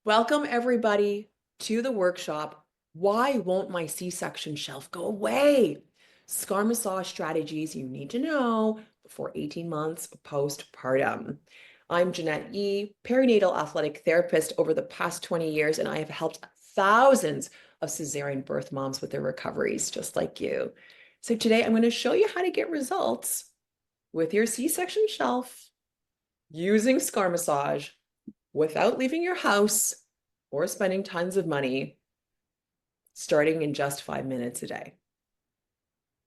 Welcome, everybody, to the workshop. Why won't my C-section shelf go away? Scar massage strategies you need to know before 18 months postpartum. I'm Janette Yee, perinatal athletic therapist over the past 20 years, and I have helped thousands of cesarean birth moms with their recoveries, just like you. So today I'm going to show you how to get results with your C-section shelf using scar massage without leaving your house or spending tons of money, starting in just 5 minutes a day.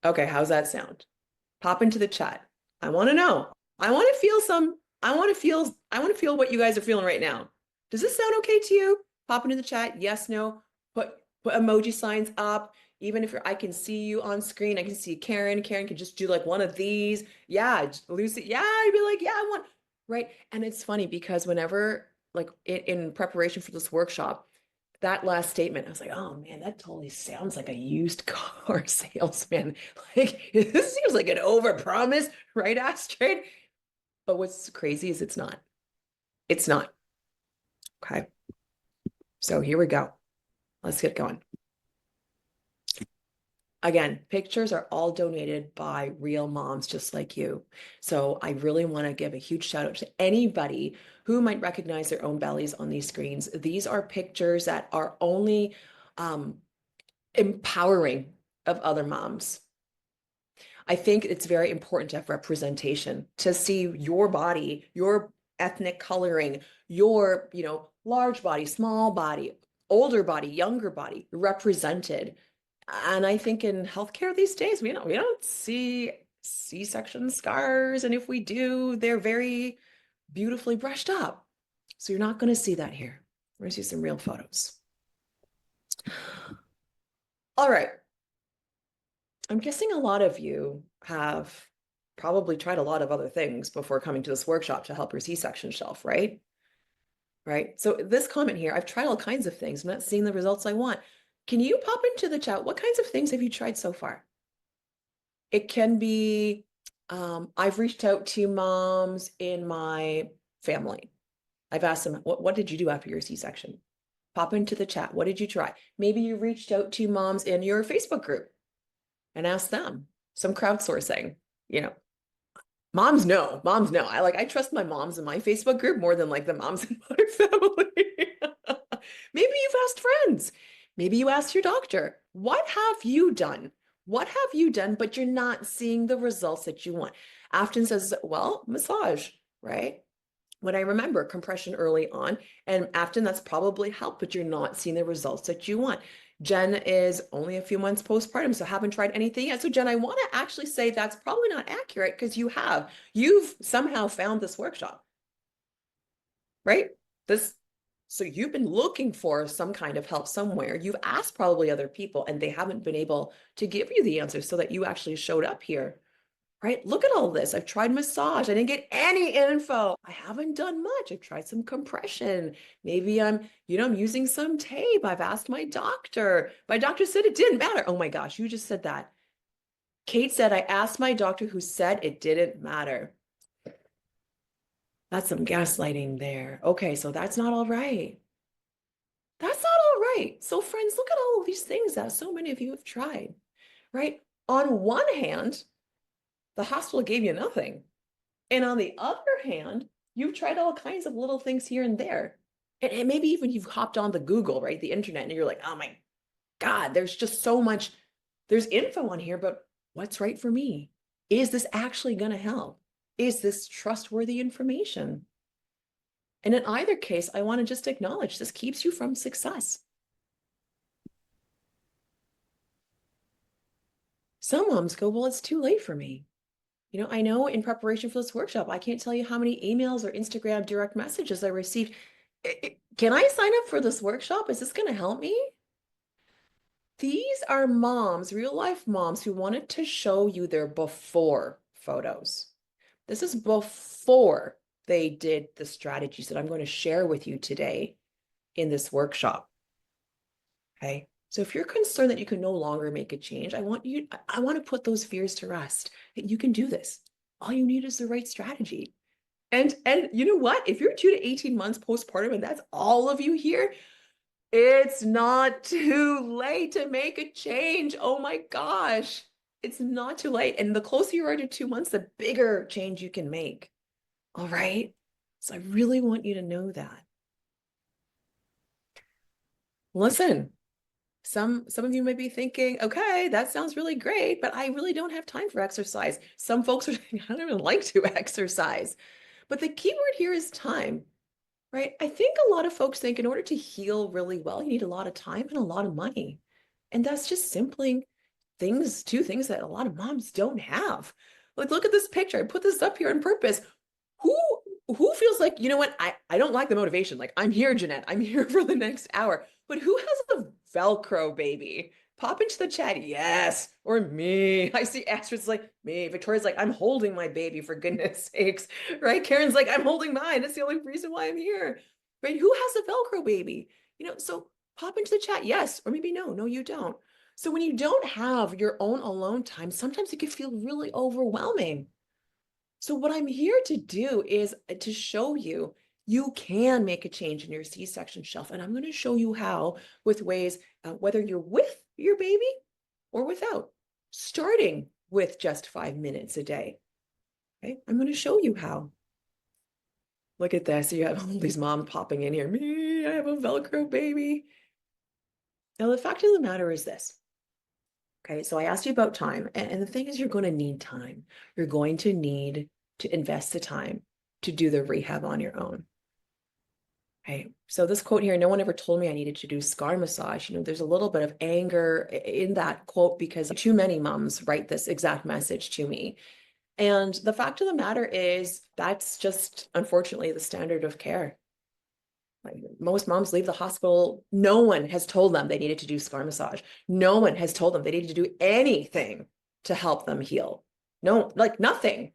Okay, how's that sound? Pop into the chat. I want to know. I want to feel I want to feel what you guys are feeling right now. Does this sound okay to you? Pop into the chat. Yes, no. Put emoji signs up. Even if I can see you on screen, I can see Karen. Karen can just do like one of these. Yeah, Lucy. Yeah, I'd be like, yeah, I want. Right. And it's funny because whenever, like in preparation for this workshop, that last statement, I was like, oh man, that totally sounds like a used car salesman. Like, this seems like an overpromise, right, Astrid? But what's crazy is it's not. It's not. Okay. So here we go. Let's get going. Again, pictures are all donated by real moms just like you. So I really want to give a huge shout out to anybody who might recognize their own bellies on these screens. These are pictures that are only empowering of other moms. I think it's very important to have representation, to see your body, your ethnic coloring, your, large body, small body, older body, younger body represented. And I think in healthcare these days, we don't see C-section scars. And if we do, they're very beautifully brushed up. So you're not going to see that here. We're going to see some real photos. All right. I'm guessing a lot of you have probably tried a lot of other things before coming to this workshop to help your C-section shelf, right? Right. So this comment here, I've tried all kinds of things. I'm not seeing the results I want. Can you pop into the chat? What kinds of things have you tried so far? It can be, I've reached out to moms in my family. I've asked them, what did you do after your C-section? Pop into the chat. What did you try? Maybe you reached out to moms in your Facebook group and ask them some crowdsourcing. You know, moms know. I trust my moms in my Facebook group more than like the moms in my family. Maybe you've asked friends. Maybe you asked your doctor. What have you done? What have you done, but you're not seeing the results that you want? Afton says, well, massage, right? When I remember compression early on, and Afton, that's probably helped, but you're not seeing the results that you want. Jen is only a few months postpartum, so haven't tried anything yet. So Jen, I want to actually say that's probably not accurate because you've somehow found this workshop, right? So you've been looking for some kind of help somewhere. You've asked probably other people and they haven't been able to give you the answers so that you actually showed up here. Right? Look at all this. I've tried massage. I didn't get any info. I haven't done much. I've tried some compression. Maybe I'm using some tape. I've asked my doctor. My doctor said it didn't matter. Oh my gosh, you just said that. Kate said, I asked my doctor who said it didn't matter. That's some gaslighting there. Okay, so that's not all right. That's not all right. So, friends, look at all of these things that so many of you have tried, right? On one hand, the hospital gave you nothing. And on the other hand, you've tried all kinds of little things here and there. And maybe even you've hopped on the Google, right? The internet, and you're like, oh my God, there's just so much, there's info on here, but what's right for me? Is this actually going to help? Is this trustworthy information? And in either case, I want to just acknowledge this keeps you from success. Some moms go, well, it's too late for me. I know in preparation for this workshop, I can't tell you how many emails or Instagram direct messages I received. Can I sign up for this workshop? Is this going to help me? These are moms, real life moms, who wanted to show you their before photos. This is before they did the strategies that I'm going to share with you today in this workshop. Okay. So if you're concerned that you can no longer make a change, I want to put those fears to rest. You can do this. All you need is the right strategy. And you know what? If you're 2 to 18 months postpartum and that's all of you here, it's not too late to make a change. Oh my gosh. It's not too late. And the closer you are to 2 months, the bigger change you can make. All right. So I really want you to know that. Listen, some of you may be thinking, okay, that sounds really great, but I really don't have time for exercise. Some folks are saying, I don't even like to exercise. But the key word here is time, right? I think a lot of folks think in order to heal really well, you need a lot of time and a lot of money. And that's just simply two things that a lot of moms don't have. Like, look at this picture. I put this up here on purpose. Who who feels like, you know what? I don't like the motivation. Like, I'm here, Janette. I'm here for the next hour. But who has a Velcro baby? Pop into the chat. Yes. Or me. I see Astrid's like, me. Victoria's like, I'm holding my baby for goodness sakes. Right? Karen's like, I'm holding mine. That's the only reason why I'm here. Right? Who has a Velcro baby? So pop into the chat. Yes. Or maybe no. No, you don't. So when you don't have your own alone time, sometimes it can feel really overwhelming. So what I'm here to do is to show you you can make a change in your C-section shelf. And I'm going to show you how with ways, whether you're with your baby or without, starting with just 5 minutes a day. Okay, I'm going to show you how. Look at this. You have all these moms popping in here. Me, I have a Velcro baby. Now, the fact of the matter is this. Okay, so I asked you about time. And the thing is, you're going to need time. You're going to need to invest the time to do the rehab on your own. Okay, so this quote here, no one ever told me I needed to do scar massage. There's a little bit of anger in that quote because too many moms write this exact message to me. And the fact of the matter is, that's just unfortunately the standard of care. Like, most moms leave the hospital. No one has told them they needed to do scar massage. No one has told them they needed to do anything to help them heal. No, like nothing.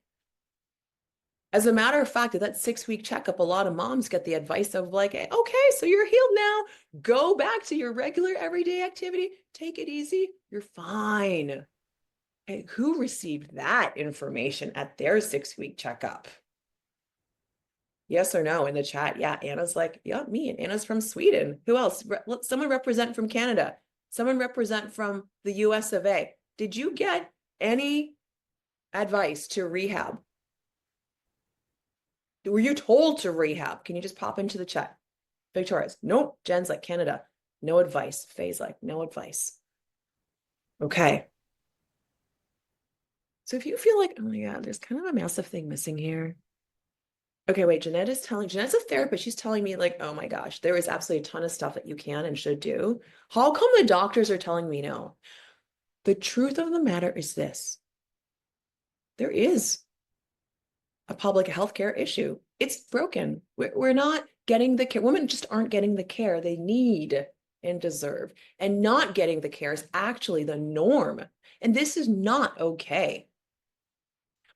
As a matter of fact, at that 6-week checkup, a lot of moms get the advice of like, okay, so you're healed now. Go back to your regular everyday activity. Take it easy. You're fine. Hey, who received that information at their 6-week checkup? Yes or no in the chat? Yeah, Anna's like, yeah, me. And Anna's from Sweden. Who else? Someone represent from Canada. Someone represent from the US of A. Did you get any advice to rehab? Were you told to rehab? Can you just pop into the chat? Victoria's, nope. Jen's like, Canada, no advice. Faye's like, no advice. Okay. So if you feel like, oh my God, there's kind of a massive thing missing here. Okay, wait, Janette's a therapist. She's telling me like, oh my gosh, there is absolutely a ton of stuff that you can and should do. How come the doctors are telling me no? The truth of the matter is this. There is a public healthcare issue. It's broken. We're not getting the care. Women just aren't getting the care they need and deserve. And not getting the care is actually the norm. And this is not okay.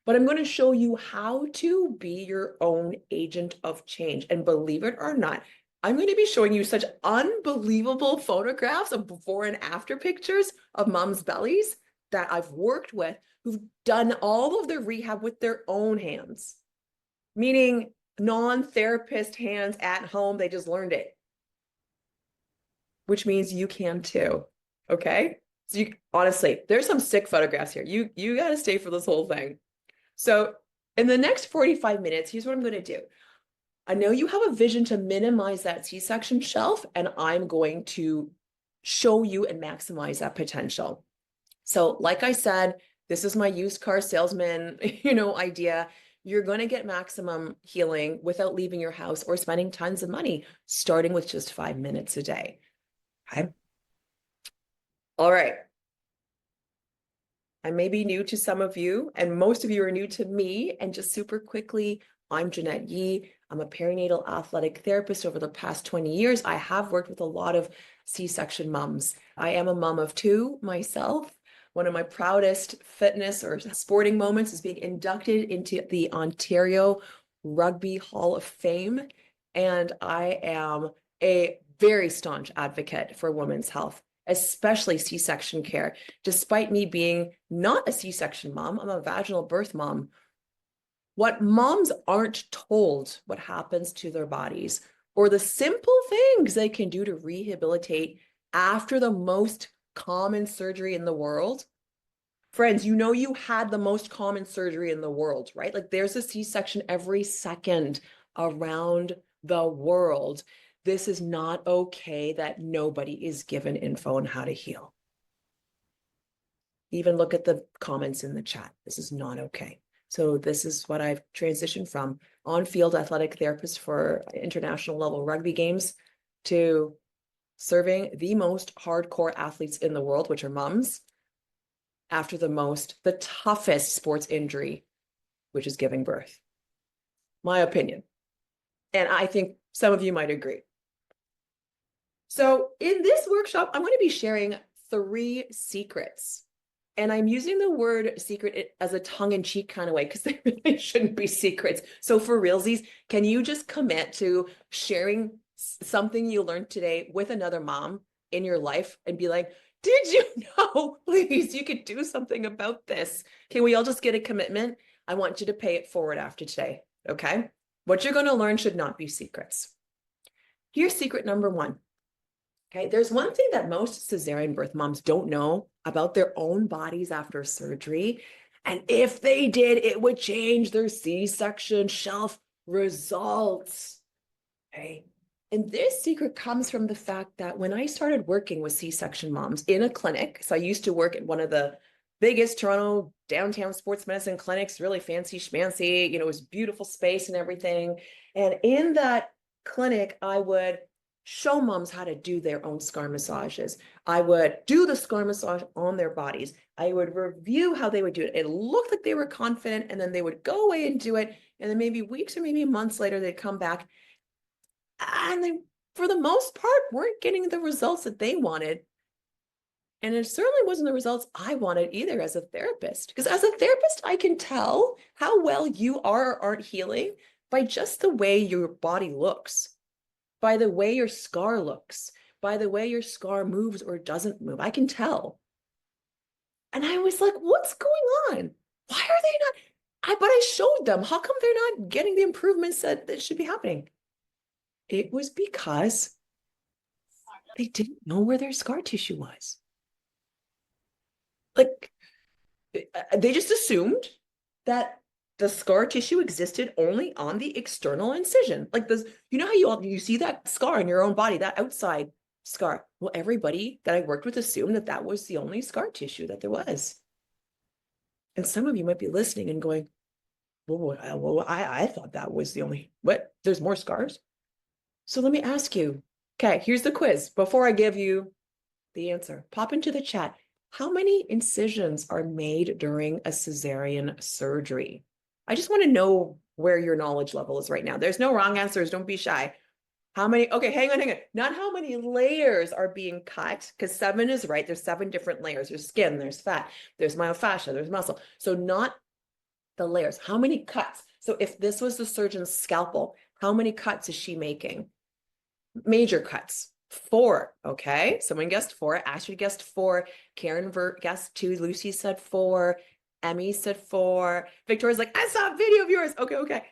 But I'm going to show you how to be your own agent of change. And believe it or not, I'm going to be showing you such unbelievable photographs of before and after pictures of moms' bellies that I've worked with who've done all of their rehab with their own hands, meaning non-therapist hands at home. They just learned it, which means you can too. Okay. So honestly, there's some sick photographs here. You got to stay for this whole thing. So in the next 45 minutes, here's what I'm going to do. I know you have a vision to minimize that C-section shelf, and I'm going to show you and maximize that potential. So like I said, this is my used car salesman, idea. You're going to get maximum healing without leaving your house or spending tons of money, starting with just 5 minutes a day. Okay. All right. I may be new to some of you, and most of you are new to me. And just super quickly, I'm Janette Yee. I'm a perinatal athletic therapist. Over the past 20 years, I have worked with a lot of C-section moms. I am a mom of two myself. One of my proudest fitness or sporting moments is being inducted into the Ontario Rugby Hall of Fame. And I am a very staunch advocate for women's health, especially C-section care. Despite me being not a C-section mom, I'm a vaginal birth mom. What moms aren't told what happens to their bodies or the simple things they can do to rehabilitate after the most common surgery in the world. Friends, you know you had the most common surgery in the world, right? Like there's a C-section every second around the world. This is not okay that nobody is given info on how to heal. Even look at the comments in the chat. This is not okay. So this is what I've transitioned from on-field athletic therapist for international level rugby games to serving the most hardcore athletes in the world, which are moms, after the toughest sports injury, which is giving birth. My opinion. And I think some of you might agree. So in this workshop, I'm going to be sharing 3 secrets. And I'm using the word secret as a tongue-in-cheek kind of way because they really shouldn't be secrets. So for realsies, can you just commit to sharing something you learned today with another mom in your life and be like, did you know, please, you could do something about this? Can we all just get a commitment? I want you to pay it forward after today, okay? What you're going to learn should not be secrets. Here's secret number 1. Okay, there's one thing that most cesarean birth moms don't know about their own bodies after surgery. And if they did, it would change their C-section shelf results. Okay. And this secret comes from the fact that when I started working with C-section moms in a clinic, so I used to work at one of the biggest Toronto downtown sports medicine clinics, really fancy schmancy, it was beautiful space and everything. And in that clinic, I would show moms how to do their own scar massages. I would do the scar massage on their bodies. I would review how they would do it. It looked like they were confident, and then they would go away and do it. And then maybe weeks or maybe months later, they'd come back and they, for the most part, weren't getting the results that they wanted. And it certainly wasn't the results I wanted either as a therapist. Because as a therapist, I can tell how well you are or aren't healing by just the way your body looks, by the way your scar looks, by the way your scar moves or doesn't move. I can tell. And I was like, what's going on? Why are they not? But I showed them. How come they're not getting the improvements that should be happening? It was because they didn't know where their scar tissue was. Like, they just assumed that the scar tissue existed only on the external incision. Like this, how you see that scar in your own body, that outside scar. Well, everybody that I worked with assumed that was the only scar tissue that there was. And some of you might be listening and going, well, I thought that was the only, what? There's more scars? So let me ask you, okay, here's the quiz. Before I give you the answer, pop into the chat. How many incisions are made during a cesarean surgery? I just want to know where your knowledge level is right now. There's no wrong answers. Don't be shy. How many? Okay, hang on. Not how many layers are being cut, because 7 is right. There's 7 different layers. There's skin, there's fat, there's myofascia, there's muscle. So not the layers. How many cuts? So if this was the surgeon's scalpel, how many cuts is she making? Major cuts. 4. Okay, someone guessed 4. Ashley guessed 4. Karen guessed 2. Lucy said 4. Emmy said 4. Victoria's like, I saw a video of yours. Okay.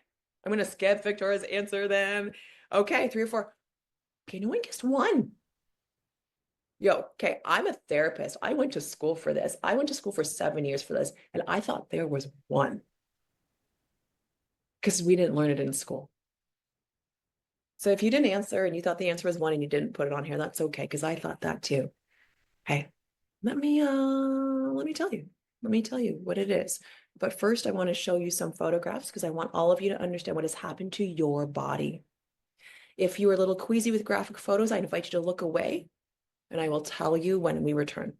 I'm gonna skip Victoria's answer then. Okay, 3 or 4. Okay, no one guessed 1. Okay, I'm a therapist. I went to school for this. I went to school for 7 years for this, and I thought there was 1 because we didn't learn it in school. So if you didn't answer and you thought the answer was 1 and you didn't put it on here, that's okay, because I thought that too. Hey, let me tell you. Let me tell you what it is. But first, I want to show you some photographs because I want all of you to understand what has happened to your body. If you are a little queasy with graphic photos, I invite you to look away and I will tell you when we return.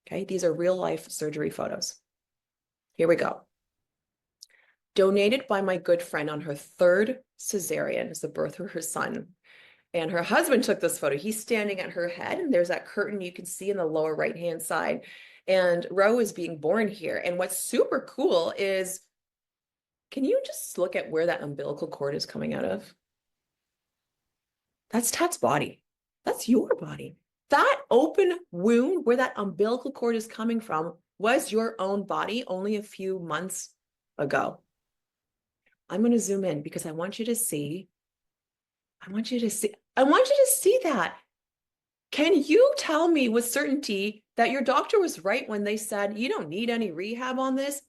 Okay, these are real life surgery photos. Here we go. Donated by my good friend on her 3rd cesarean, is the birth of her son. And her husband took this photo. He's standing at her head, and there's that curtain you can see in the lower right-hand side. And Ro is being born here. And what's super cool is, can you just look at where that umbilical cord is coming out of? That's Tat's body. That's your body. That open wound where that umbilical cord is coming from was your own body only a few months ago. I'm going to zoom in because I want you to see. I want you to see. I want you to see that. Can you tell me with certainty that your doctor was right when they said you don't need any rehab on this?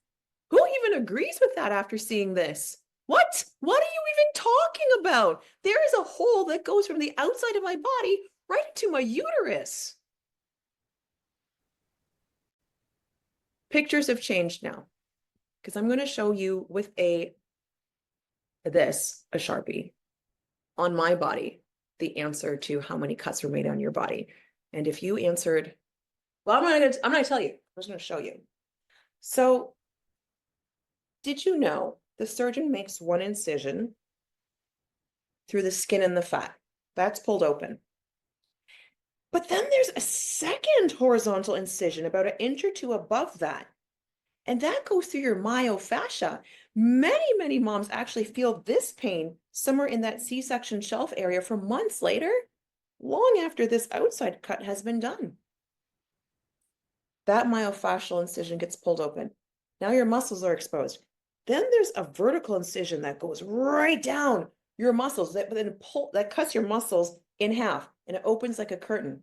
Who even agrees with that after seeing this? What? What are you even talking about? There is a hole that goes from the outside of my body right into my uterus. Pictures have changed now because I'm going to show you with a Sharpie on my body, the answer to how many cuts were made on your body. And if you answered, well, I'm gonna tell you, I'm just gonna show you. So did you know the surgeon makes one incision through the skin and the fat? That's pulled open. But then there's a second horizontal incision about an inch or two above that. And that goes through your myofascia. Many moms actually feel this pain somewhere in that C-section shelf area for months later, long after this outside cut has been done. That myofascial incision gets pulled open. Now your muscles are exposed. Then there's a vertical incision that goes right down your muscles that cuts your muscles in half and it opens like a curtain.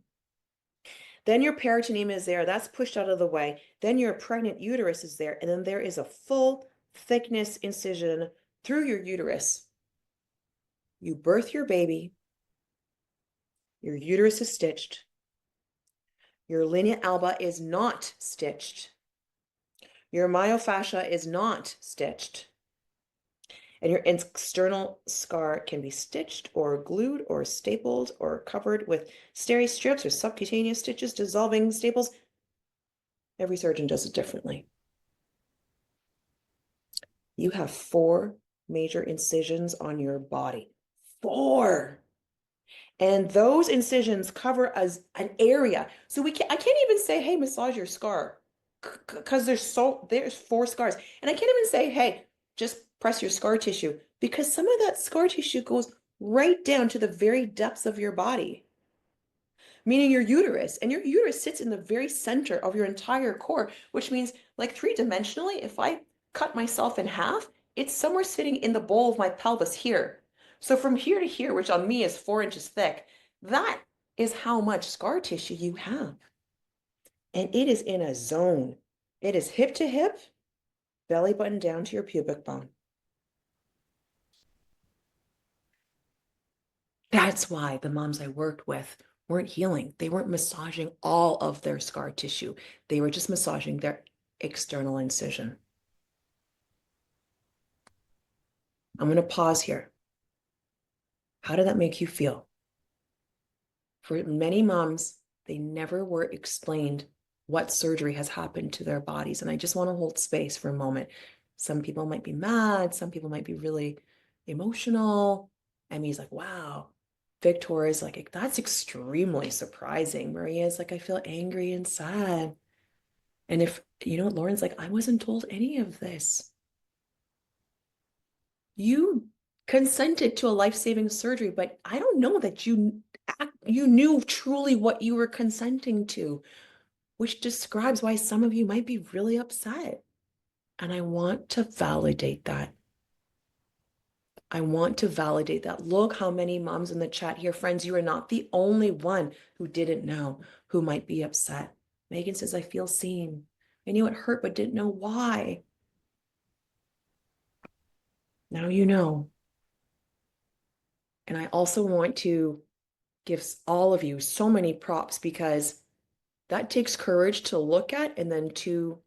Then your peritoneum is there. That's pushed out of the way. Then your pregnant uterus is there. And then there is a full thickness incision through your uterus. You birth your baby. Your uterus is stitched. Your linea alba is not stitched. Your myofascia is not stitched. And your external scar can be stitched or glued or stapled or covered with steri strips or subcutaneous stitches, dissolving staples. Every surgeon does it differently. You have 4 major incisions on your body. 4. And those incisions cover as an area. So I can't even say, hey, massage your scar, because there's 4 scars. And I can't even say, hey, just press your scar tissue, because some of that scar tissue goes right down to the very depths of your body, meaning your uterus. And your uterus sits in the very center of your entire core, which means, like, 3-dimensionally, if I cut myself in half, it's somewhere sitting in the bowl of my pelvis here. So from here to here, which on me is 4 inches thick, that is how much scar tissue you have. And it is in a zone. It is hip to hip, belly button down to your pubic bone. That's why the moms I worked with weren't healing. They weren't massaging all of their scar tissue. They were just massaging their external incision. I'm going to pause here. How did that make you feel? For many moms, they never were explained what surgery has happened to their bodies. And I just want to hold space for a moment. Some people might be mad. Some people might be really emotional. Emmy's like, wow. Victoria's like, that's extremely surprising. Maria's like, I feel angry and sad. And if, Lauren's like, I wasn't told any of this. You consented to a life-saving surgery, but I don't know that you knew truly what you were consenting to, which describes why some of you might be really upset. And I want to validate that. I want to validate that. Look how many moms in the chat here. Friends, you are not the only one who didn't know, who might be upset. Megan says, I feel seen. I knew it hurt, but didn't know why. Now you know. And I also want to give all of you so many props, because that takes courage to look at and then to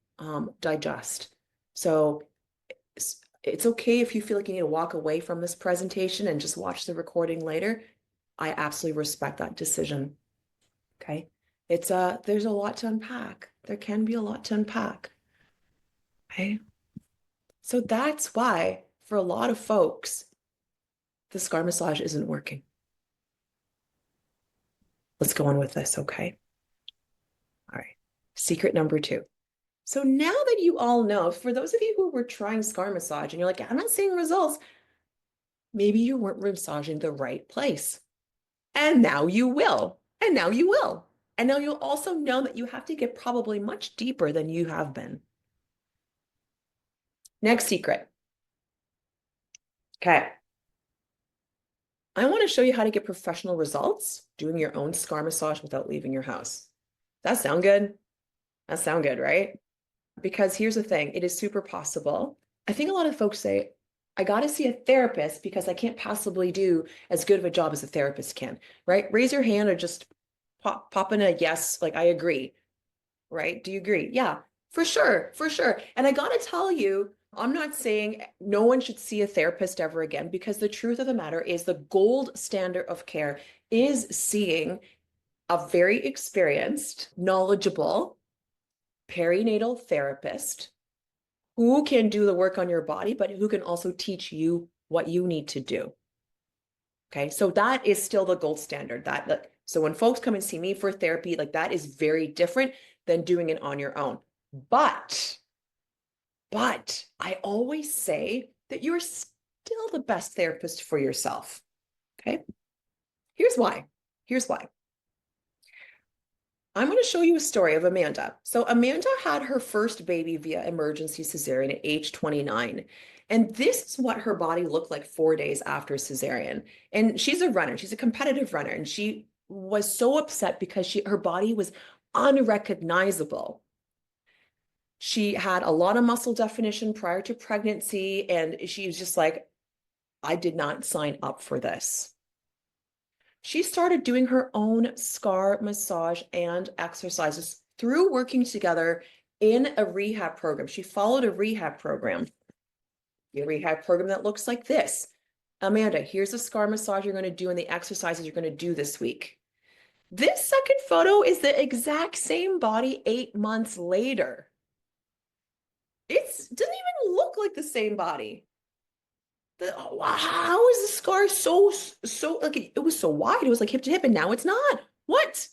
digest. So it's okay if you feel like you need to walk away from this presentation and just watch the recording later. I absolutely respect that decision. Okay. There's a lot to unpack. There can be a lot to unpack. Okay. So that's why for a lot of folks, the scar massage isn't working. Let's go on with this. Okay. All right. Secret number 2. So now that you all know, for those of you who were trying scar massage and you're like, I'm not seeing results, maybe you weren't massaging the right place. And now you will. And now you will. And now you'll also know that you have to get probably much deeper than you have been. Next secret. Okay. I want to show you how to get professional results doing your own scar massage without leaving your house. That sound good? That sound good, right? Because here's the thing, it is super possible. I think a lot of folks say, I got to see a therapist because I can't possibly do as good of a job as a therapist can, right? Raise your hand or just pop in a yes, like I agree, right? Do you agree? Yeah, for sure, for sure. And I got to tell you, I'm not saying no one should see a therapist ever again, because the truth of the matter is the gold standard of care is seeing a very experienced, knowledgeable perinatal therapist who can do the work on your body, but who can also teach you what you need to do. Okay, so that is still the gold standard. So when folks come and see me for therapy, like that is very different than doing it on your own. But I always say that you're still the best therapist for yourself. Okay, here's why. Here's why. I'm going to show you a story of Amanda. So Amanda had her first baby via emergency cesarean at age 29. And this is what her body looked like 4 days after cesarean. And she's a runner. She's a competitive runner. And she was so upset because her body was unrecognizable. She had a lot of muscle definition prior to pregnancy. And she was just like, I did not sign up for this. She started doing her own scar massage and exercises through working together in a rehab program. She followed a rehab program, that looks like this. Amanda, here's a scar massage you're going to do and the exercises you're going to do this week. This second photo is the exact same body 8 months later. It doesn't even look like the same body. How is the scar so like it was so wide, it was like hip to hip, and now it's not. What?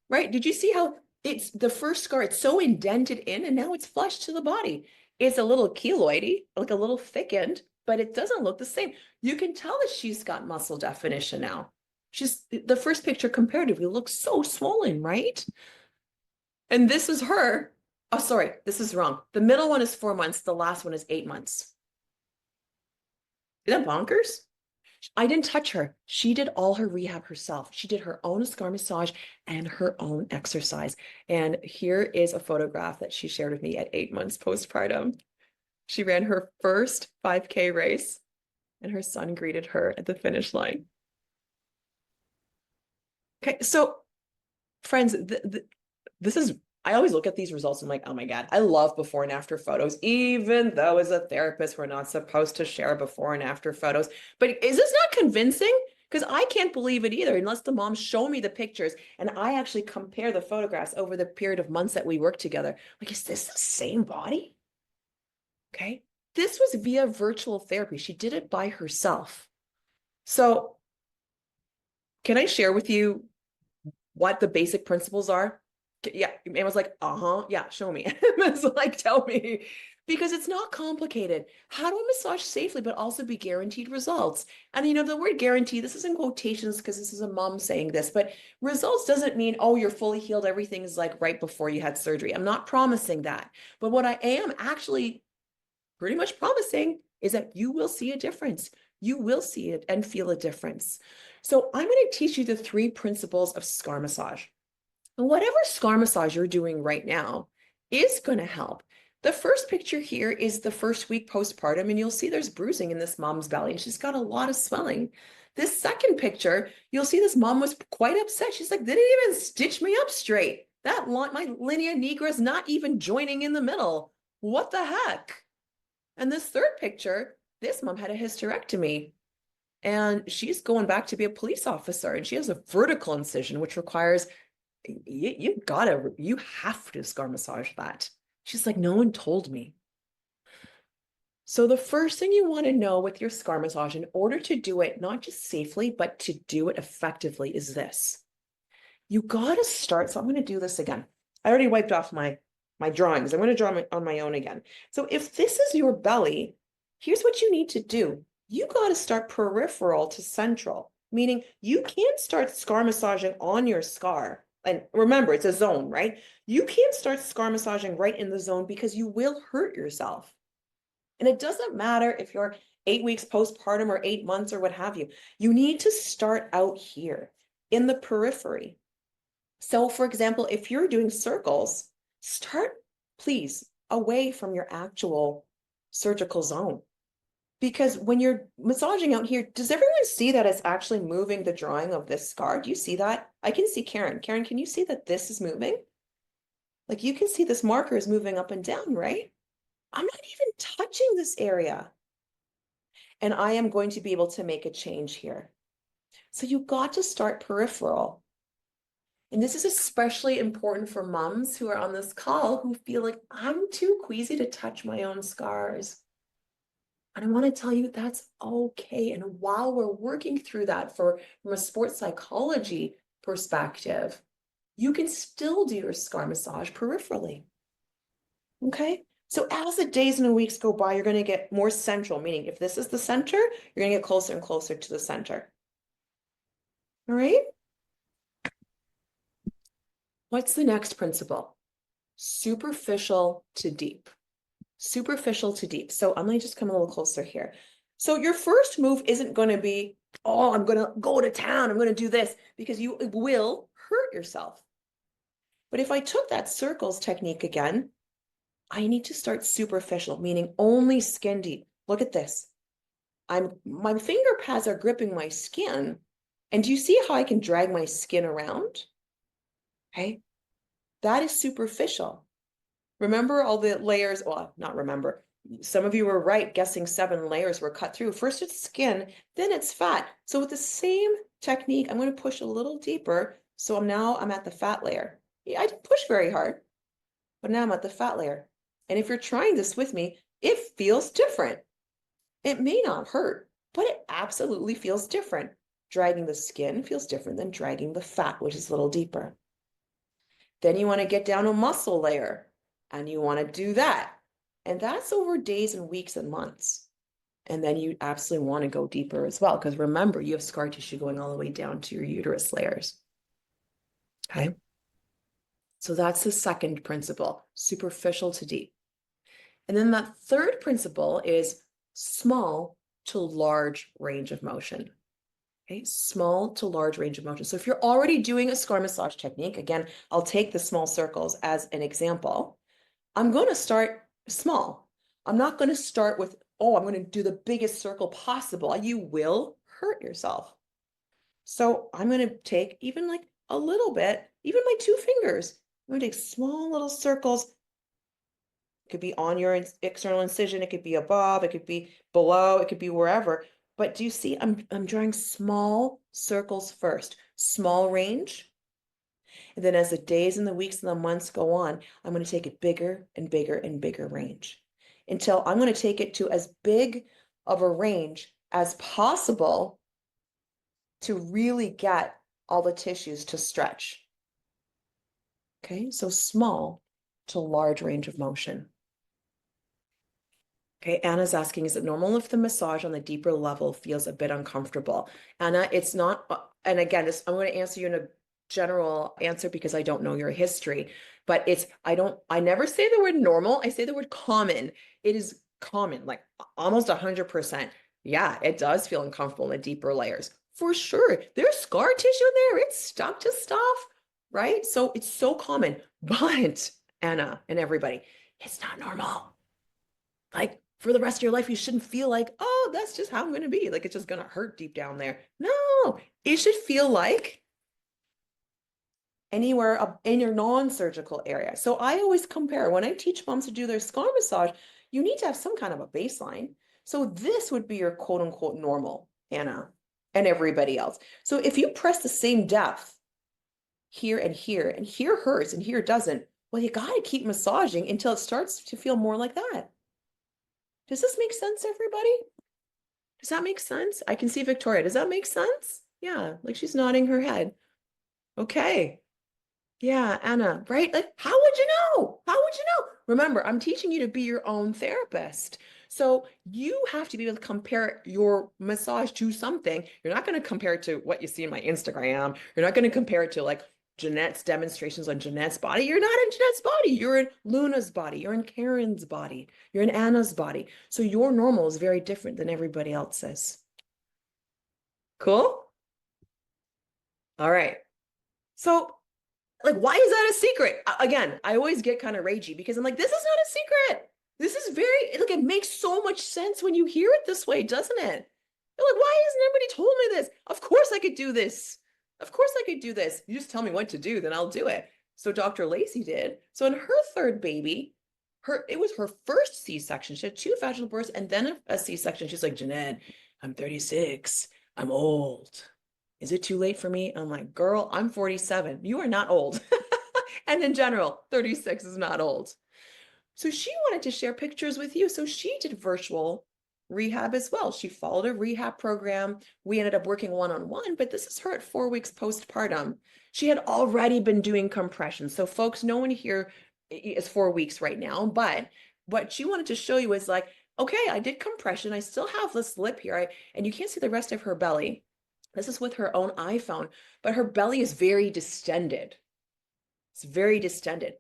Right? Did you see how it's the first scar, it's so indented in, and now it's flush to the body. It's a little keloidy, like a little thickened, but it doesn't look the same. You can tell that she's got muscle definition now. She's the first picture comparatively looks so swollen, right? And this is her. Oh, sorry, this is wrong. The middle one is 4 months, the last one is 8 months. Isn't that bonkers? I didn't touch her. She did all her rehab herself. She did her own scar massage and her own exercise. And here is a photograph that she shared with me at 8 months postpartum. She ran her first 5K race, and her son greeted her at the finish line. Okay, so friends, this is, I always look at these results and I'm like, oh my God, I love before and after photos, even though as a therapist, we're not supposed to share before and after photos. But is this not convincing? Because I can't believe it either, unless the moms show me the pictures and I actually compare the photographs over the period of months that we work together. Like, is this the same body? Okay. This was via virtual therapy. She did it by herself. So can I share with you what the basic principles are? Yeah. And was like, yeah, show me. It's like, tell me. Because it's not complicated. How do I massage safely, but also be guaranteed results? And the word guarantee, this is in quotations because this is a mom saying this, but results doesn't mean, oh, you're fully healed. Everything is like right before you had surgery. I'm not promising that. But what I am actually pretty much promising is that you will see a difference. You will see it and feel a difference. So I'm going to teach you the 3 principles of scar massage. And whatever scar massage you're doing right now is going to help. The first picture here is the first week postpartum, and you'll see there's bruising in this mom's belly, and she's got a lot of swelling. This second picture, you'll see this mom was quite upset. She's like, they didn't even stitch me up straight. My linea nigra is not even joining in the middle. What the heck? And this third picture, this mom had a hysterectomy, and she's going back to be a police officer, and she has a vertical incision, which requires you have to scar massage that. She's like, no one told me. So the first thing you want to know with your scar massage, in order to do it, not just safely, but to do it effectively, is this. You got to start. So I'm going to do this again. I already wiped off my drawings. I'm going to draw on my own again. So if this is your belly, here's what you need to do. You got to start peripheral to central, meaning you can't start scar massaging on your scar. And remember, it's a zone, right? You can't start scar massaging right in the zone because you will hurt yourself. And it doesn't matter if you're 8 weeks postpartum or 8 months or what have you. You need to start out here in the periphery. So for example, if you're doing circles, start, please, away from your actual surgical zone. Because when you're massaging out here, does everyone see that it's actually moving the drawing of this scar? Do you see that? I can see Karen. Karen, can you see that this is moving? Like you can see this marker is moving up and down, right? I'm not even touching this area. And I am going to be able to make a change here. So you got to start peripheral. And this is especially important for moms who are on this call who feel like I'm too queasy to touch my own scars. And I want to tell you that's okay. And while we're working through that from a sports psychology perspective, you can still do your scar massage peripherally. Okay? So as the days and the weeks go by, you're going to get more central, meaning if this is the center, you're going to get closer and closer to the center. All right? What's the next principle? Superficial to deep. Superficial to deep. So I'm going to just come a little closer here. So your first move isn't going to be, oh, I'm going to go to town. I'm going to do this, because you will hurt yourself. But if I took that circles technique again, I need to start superficial, meaning only skin deep. Look at this. My finger pads are gripping my skin. And do you see how I can drag my skin around? Okay. That is superficial. Remember all the layers? Well, not remember. Some of you were right, guessing 7 layers were cut through. First it's skin, then it's fat. So with the same technique, I'm going to push a little deeper. So I'm at the fat layer. Yeah, I didn't push very hard, but now I'm at the fat layer. And if you're trying this with me, it feels different. It may not hurt, but it absolutely feels different. Dragging the skin feels different than dragging the fat, which is a little deeper. Then you want to get down a muscle layer, and you want to do that. And that's over days and weeks and months. And then you absolutely want to go deeper as well, because remember, you have scar tissue going all the way down to your uterus layers. Okay. So that's the second principle, superficial to deep. And then that third principle is small to large range of motion. Okay, small to large range of motion. So if you're already doing a scar massage technique, again, I'll take the small circles as an example. I'm going to start small. I'm not going to start with, oh, I'm going to do the biggest circle possible. You will hurt yourself. So I'm going to take even like a little bit, even my 2 fingers. I'm going to take small little circles. It could be on your external incision. It could be above. It could be below. It could be wherever. But do you see, I'm drawing small circles first, small range. And then as the days and the weeks and the months go on, I'm going to take it bigger and bigger and bigger range until I'm going to take it to as big of a range as possible to really get all the tissues to stretch. Okay, so small to large range of motion. Okay, Anna's asking, is it normal if the massage on the deeper level feels a bit uncomfortable? Anna, it's not, and again, I'm going to answer you in a general answer because I don't know your history, but I never say the word normal, I say the word common. It is common, like almost 100%. Yeah, it does feel uncomfortable in the deeper layers. For sure, there's scar tissue there, it's stuck to stuff, right? So it's so common, but Anna and everybody, it's not normal. Like for the rest of your life, you shouldn't feel like, oh, that's just how I'm going to be. Like it's just going to hurt deep down there. No, it should feel like anywhere in your non-surgical area. So I always compare when I teach moms to do their scar massage, you need to have some kind of a baseline. So this would be your quote unquote normal, Anna, and everybody else. So if you press the same depth here and here hurts and here doesn't, well, you got to keep massaging until it starts to feel more like that. Does this make sense, everybody? Does that make sense? I can see Victoria. Does that make sense? Yeah, like she's nodding her head. Okay. Yeah, Anna, right? Like, how would you know? How would you know? Remember, I'm teaching you to be your own therapist. So you have to be able to compare your massage to something. You're not going to compare it to what you see in my Instagram. You're not going to compare it to like Janette's demonstrations on Janette's body. You're not in Janette's body. You're in Luna's body. You're in Karen's body. You're in Anna's body. So your normal is very different than everybody else's. Cool? All right. So, like, why is that a secret? Again, I always get kind of ragey because I'm like, this is not a secret. This is very, like, it makes so much sense when you hear it this way, doesn't it? You're like, why hasn't anybody told me this? Of course I could do this. Of course I could do this. You just tell me what to do, then I'll do it. So Dr. Lacey did. So in her third baby, it was her first C-section. She had 2 vaginal births and then a C-section. She's like, Janette, I'm 36. I'm old. Is it too late for me? I'm like, girl, I'm 47. You are not old. And in general, 36 is not old. So she wanted to share pictures with you. So she did virtual rehab as well. She followed a rehab program. We ended up working one-on-one, but this is her at 4 weeks postpartum. She had already been doing compression. So folks, no one here is 4 weeks right now, but what she wanted to show you is like, okay, I did compression. I still have this lip here. And you can't see the rest of her belly. This is with her own iPhone, but her belly is very distended. It's very distended.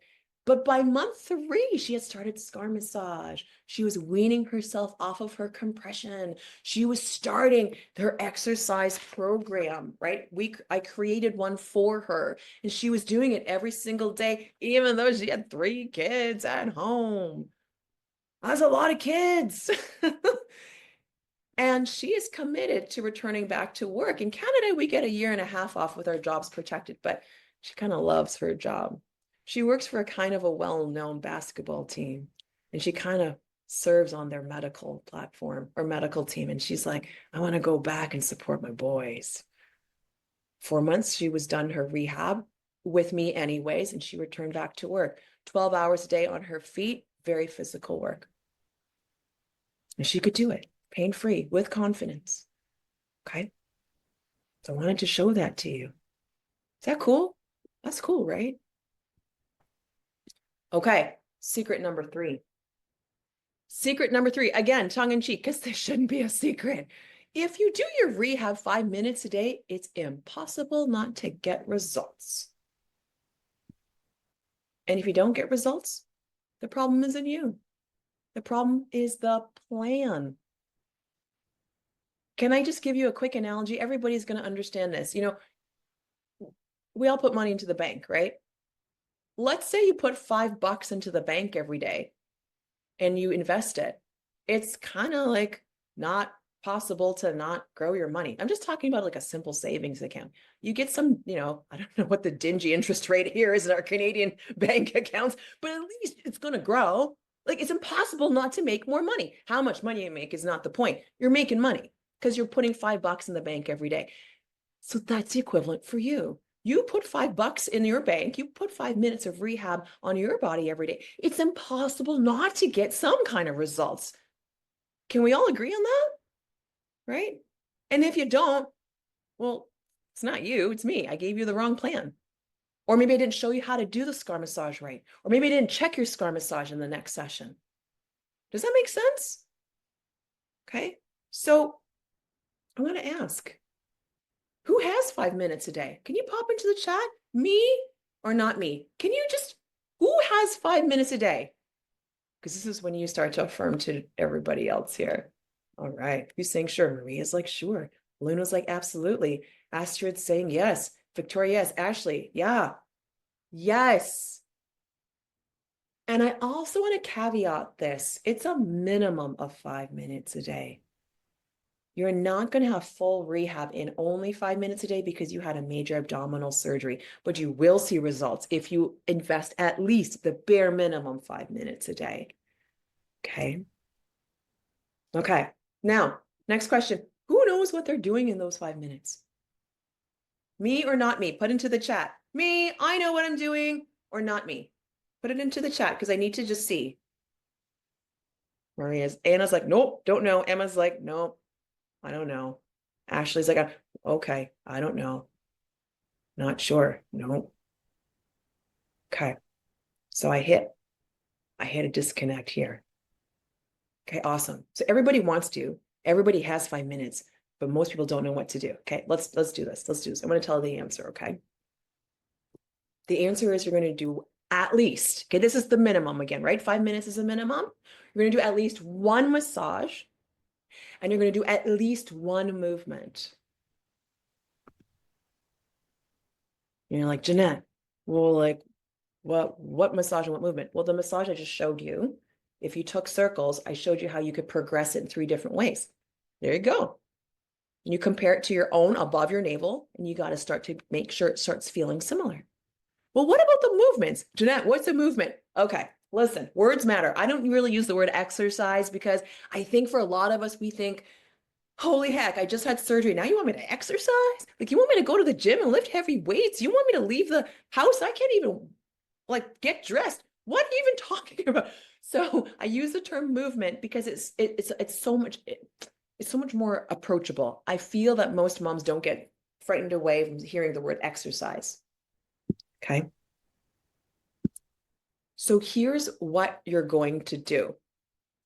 But by month 3, she had started scar massage. She was weaning herself off of her compression. She was starting her exercise program, right? I created one for her, and she was doing it every single day, even though she had 3 kids at home. That's a lot of kids. And she is committed to returning back to work. In Canada, we get a 1.5 years off with our jobs protected, but she kind of loves her job. She works for a kind of a well-known basketball team, and she kind of serves on their medical platform or medical team. And she's like, I want to go back and support my boys. 4 months, she was done her rehab with me anyways, and she returned back to work. 12 hours a day on her feet, very physical work. And she could do it pain-free with confidence. Okay. So I wanted to show that to you. Is that cool? That's cool, right? Okay. Secret number 3. Secret number 3, again, tongue in cheek, because this shouldn't be a secret. If you do your rehab 5 minutes a day, it's impossible not to get results. And if you don't get results, the problem isn't you. The problem is the plan. Can I just give you a quick analogy? Everybody's going to understand this. You know, we all put money into the bank, right? Let's say you put $5 into the bank every day and you invest it. It's kind of like not possible to not grow your money. I'm just talking about like a simple savings account. You get some, you know, I don't know what the dingy interest rate here is in our Canadian bank accounts, but at least it's going to grow. Like, it's impossible not to make more money. How much money you make is not the point. You're making money because you're putting $5 in the bank every day. So that's the equivalent for you. You put $5 in your bank, you put 5 minutes of rehab on your body every day. It's impossible not to get some kind of results. Can we all agree on that? Right? And if you don't, well, it's not you, it's me. I gave you the wrong plan. Or maybe I didn't show you how to do the scar massage right. Or maybe I didn't check your scar massage in the next session. Does that make sense? Okay. So I want to ask, who has 5 minutes a day? Can you pop into the chat? Me or not me? Can you just, who has 5 minutes a day? Because this is when you start to affirm to everybody else here. All right. Who's saying sure? Maria's like, sure. Luna's like, absolutely. Astrid's saying yes. Victoria, yes. Ashley, yeah. Yes. And I also want to caveat this. It's a minimum of 5 minutes a day. You're not going to have full rehab in only 5 minutes a day because you had a major abdominal surgery, but you will see results if you invest at least the bare minimum 5 minutes a day. Okay. Okay. Now, next question. Who knows what they're doing in those 5 minutes? Me or not me? Put into the chat. Me, I know what I'm doing, or not me. Put it into the chat because I need to just see. Anna's like, nope, don't know. Emma's like, nope, I don't know. Ashley's like, okay, I don't know. Not sure. Nope. Okay. So I hit a disconnect here. Okay, awesome. So everybody has 5 minutes, but most people don't know what to do. Okay, let's do this. I'm going to tell the answer, okay? The answer is you're going to do at least, okay, this is the minimum again, right? 5 minutes is a minimum. You're going to do at least one massage and you're going to do at least one movement. You're like, Janette, well, like, what massage and what movement? Well, the massage I just showed you, if you took circles, I showed you how you could progress it in 3 different ways. There you go. And you compare it to your own above your navel, and you got to start to make sure it starts feeling similar. Well, what about the movements? Janette, what's a movement? Okay, listen, words matter. I don't really use the word exercise because I think for a lot of us, we think, holy heck, I just had surgery. Now you want me to exercise? Like, you want me to go to the gym and lift heavy weights? You want me to leave the house? I can't even like get dressed. What are you even talking about? So I use the term movement because it's so much more approachable. I feel that most moms don't get frightened away from hearing the word exercise. Okay. So here's what you're going to do.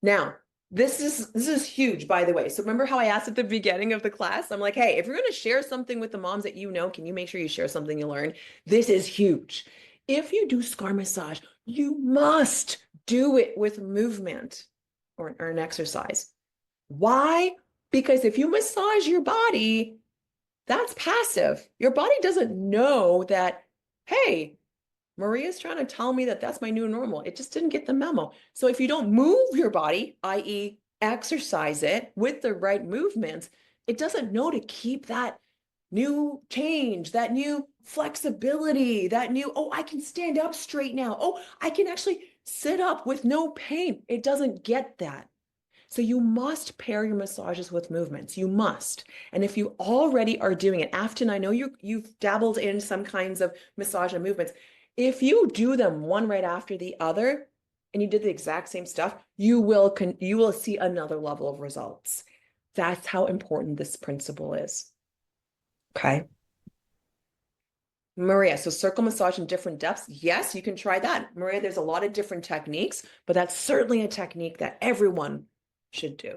Now, this is huge, by the way. So remember how I asked at the beginning of the class? I'm like, hey, if you're going to share something with the moms that you know, can you make sure you share something you learned? This is huge. If you do scar massage, you must do it with movement or an exercise. Why? Because if you massage your body, that's passive. Your body doesn't know that, hey, Maria's trying to tell me that that's my new normal. It just didn't get the memo. So if you don't move your body, i.e. exercise it with the right movements, it doesn't know to keep that new change, that new flexibility, that new, oh, I can stand up straight now. Oh, I can actually sit up with no pain. It doesn't get that. So you must pair your massages with movements. You must. And if you already are doing it, Afton, I know you've dabbled in some kinds of massage and movements. If you do them one right after the other, and you did the exact same stuff, you will see another level of results. That's how important this principle is. Okay. Maria, so circle massage in different depths. Yes, you can try that. Maria, there's a lot of different techniques, but that's certainly a technique that everyone should do.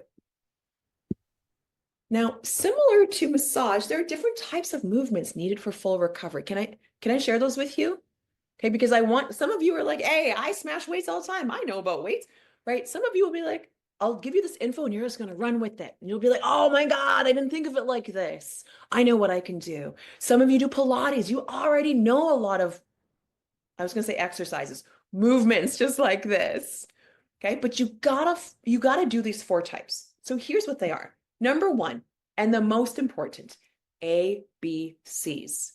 Now, similar to massage, there are different types of movements needed for full recovery. Can I share those with you? Okay, because I want, some of you are like, hey, I smash weights all the time. I know about weights, right? Some of you will be like, I'll give you this info and you're just going to run with it. And you'll be like, oh my God, I didn't think of it like this. I know what I can do. Some of you do Pilates. You already know a lot of, I was going to say exercises, movements just like this. Okay, but you gotta do these 4 types. So here's what they are. Number 1, and the most important, ABCs.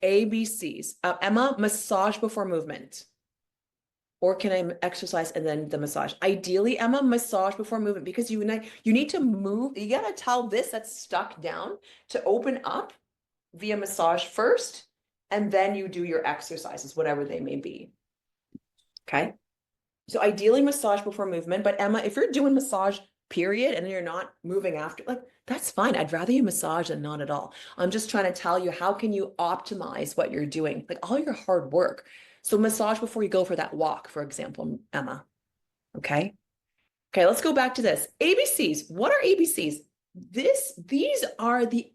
ABCs. Emma, massage before movement. Or can I exercise and then the massage? Ideally, Emma, massage before movement because you need to move. You gotta tell this that's stuck down to open up via massage first, and then you do your exercises, whatever they may be. Okay. So ideally massage before movement, but Emma, if you're doing massage period and you're not moving after, like, that's fine. I'd rather you massage than not at all. I'm just trying to tell you, how can you optimize what you're doing? Like all your hard work. So massage before you go for that walk, for example, Emma. Okay. Okay, let's go back to this. ABCs. What are ABCs? These are the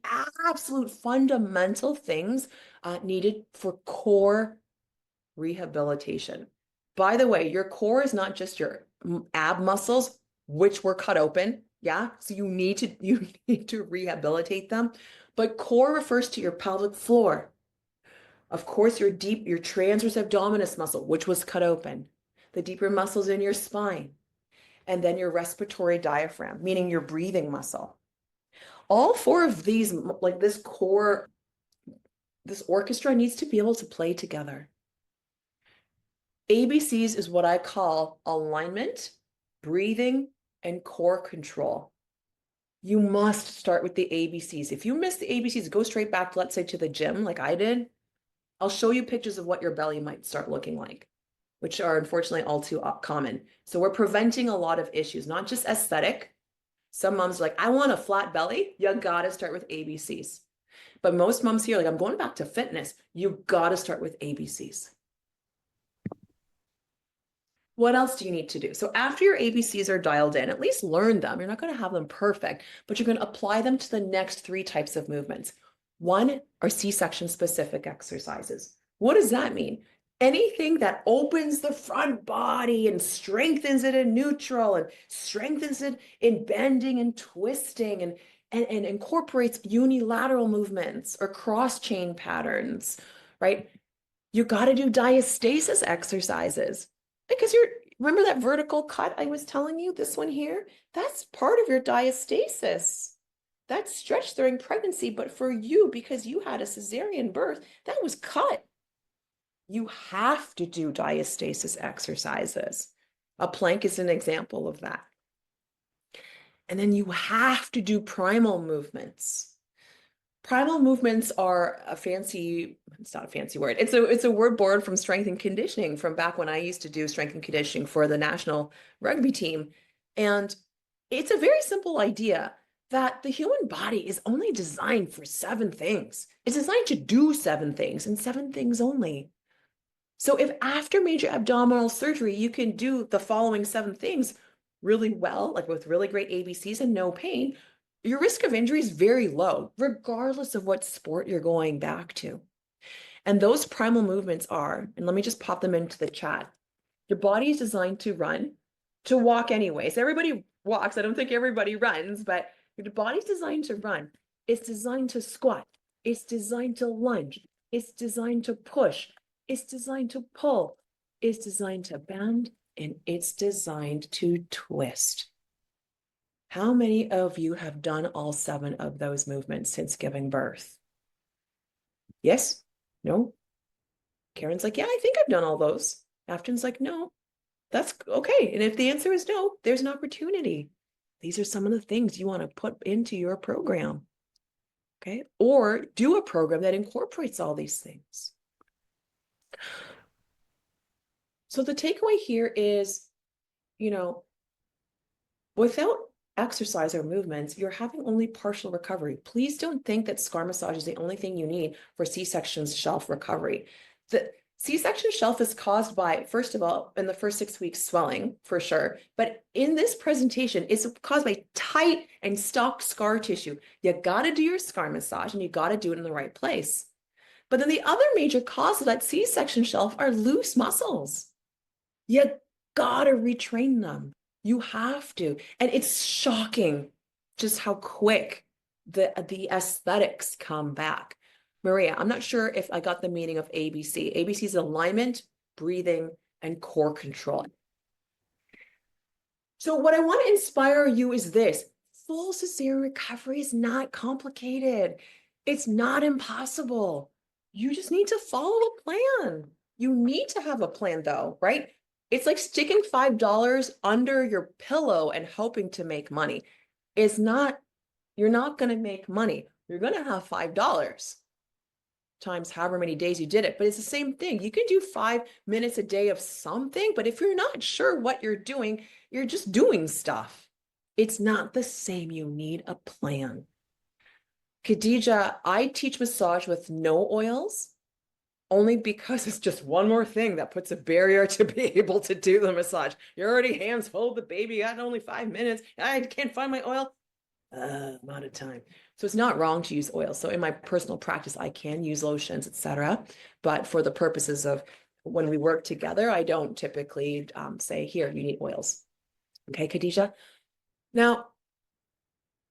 absolute fundamental things needed for core rehabilitation. By the way, your core is not just your ab muscles, which were cut open. Yeah. So you need to rehabilitate them. But core refers to your pelvic floor. Of course, your transverse abdominis muscle, which was cut open, the deeper muscles in your spine, and then your respiratory diaphragm, meaning your breathing muscle. All 4 of these, like this core, this orchestra needs to be able to play together. ABCs is what I call alignment, breathing, and core control. You must start with the ABCs. If you miss the ABCs, go straight back, let's say, to the gym like I did. I'll show you pictures of what your belly might start looking like, which are unfortunately all too common. So we're preventing a lot of issues, not just aesthetic. Some moms are like, I want a flat belly. You gotta start with ABCs. But most moms here are like, I'm going back to fitness. You gotta start with ABCs. What else do you need to do? So after your ABCs are dialed in, at least learn them. You're not going to have them perfect, but you're going to apply them to the next 3 types of movements. 1 are C-section specific exercises. What does that mean? Anything that opens the front body and strengthens it in neutral and strengthens it in bending and twisting and incorporates unilateral movements or cross chain patterns, right? You got to do diastasis exercises because remember that vertical cut I was telling you, this one here? That's part of your diastasis. That's stretched during pregnancy, but for you, because you had a cesarean birth, that was cut. You have to do diastasis exercises. A plank is an example of that. And then you have to do primal movements. Primal movements are it's not a fancy word. It's a word borrowed from strength and conditioning from back when I used to do strength and conditioning for the national rugby team. And it's a very simple idea that the human body is only designed for 7 things. It's designed to do 7 things and 7 things only. So if after major abdominal surgery, you can do the following 7 things really well, like with really great ABCs and no pain, your risk of injury is very low, regardless of what sport you're going back to. And those primal movements are, and let me just pop them into the chat. Your body is designed to run, to walk anyways. Everybody walks. I don't think everybody runs, but your body's designed to run. It's designed to squat. It's designed to lunge. It's designed to push. It's designed to pull. It's designed to bend, and it's designed to twist. How many of you have done all 7 of those movements since giving birth? Yes? No? Karen's like, yeah, I think I've done all those. Afton's like, no, that's okay. And if the answer is no, there's an opportunity. These are some of the things you want to put into your program. Okay? Or do a program that incorporates all these things. So the takeaway here is, without exercise or movements, you're having only partial recovery. Please don't think that scar massage is the only thing you need for C-section shelf recovery. The C-section shelf is caused by, first of all, in the first 6 weeks, swelling for sure. But in this presentation, it's caused by tight and stocked scar tissue. You got to do your scar massage and you got to do it in the right place. But then the other major cause of that C-section shelf are loose muscles. You got to retrain them. You have to. And it's shocking just how quick the aesthetics come back. Maria, I'm not sure if I got the meaning of ABC. ABC is alignment, breathing, and core control. So what I want to inspire you is this. Full cesarean recovery is not complicated. It's not impossible. You just need to follow a plan. You need to have a plan though, right? It's like sticking $5 under your pillow and hoping to make money. You're not going to make money. You're going to have $5 times however many days you did it. But it's the same thing. You can do 5 minutes a day of something, but if you're not sure what you're doing, you're just doing stuff. It's not the same. You need a plan. Khadija, I teach massage with no oils. Only because it's just one more thing that puts a barrier to be able to do the massage. You're already hands full of the baby. You got only 5 minutes. I can't find my oil. I'm out of time. So it's not wrong to use oil. So in my personal practice, I can use lotions, etc. But for the purposes of when we work together, I don't typically say, here, you need oils. Okay, Khadija? Now,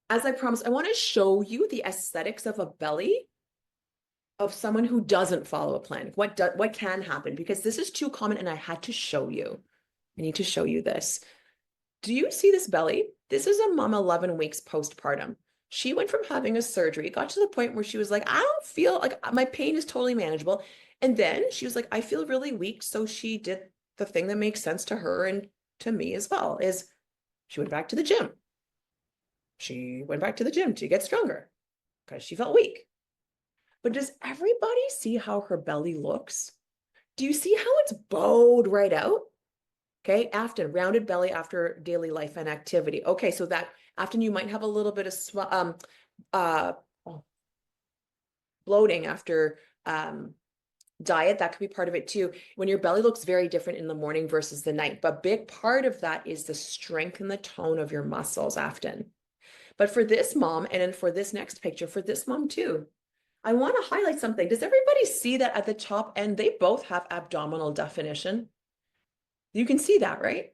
as I promised, I want to show you the aesthetics of a belly of someone who doesn't follow a plan. What can happen? Because this is too common and I had to show you. I need to show you this. Do you see this belly? This is a mom 11 weeks postpartum. She went from having a surgery, got to the point where she was like, I don't feel like my pain is totally manageable. And then she was like, I feel really weak. So she did the thing that makes sense to her and to me as well, is she went back to the gym. She went back to the gym to get stronger because she felt weak. But does everybody see how her belly looks? Do you see how it's bowed right out? Okay, Afton, rounded belly after daily life and activity. Okay, so that Afton, you might have a little bit of bloating after diet. That could be part of it too. When your belly looks very different in the morning versus the night, but big part of that is the strength and the tone of your muscles, Afton. But for this mom, and then for this next picture, for this mom too, I want to highlight something. Does everybody see that at the top end, they both have abdominal definition? You can see that, right?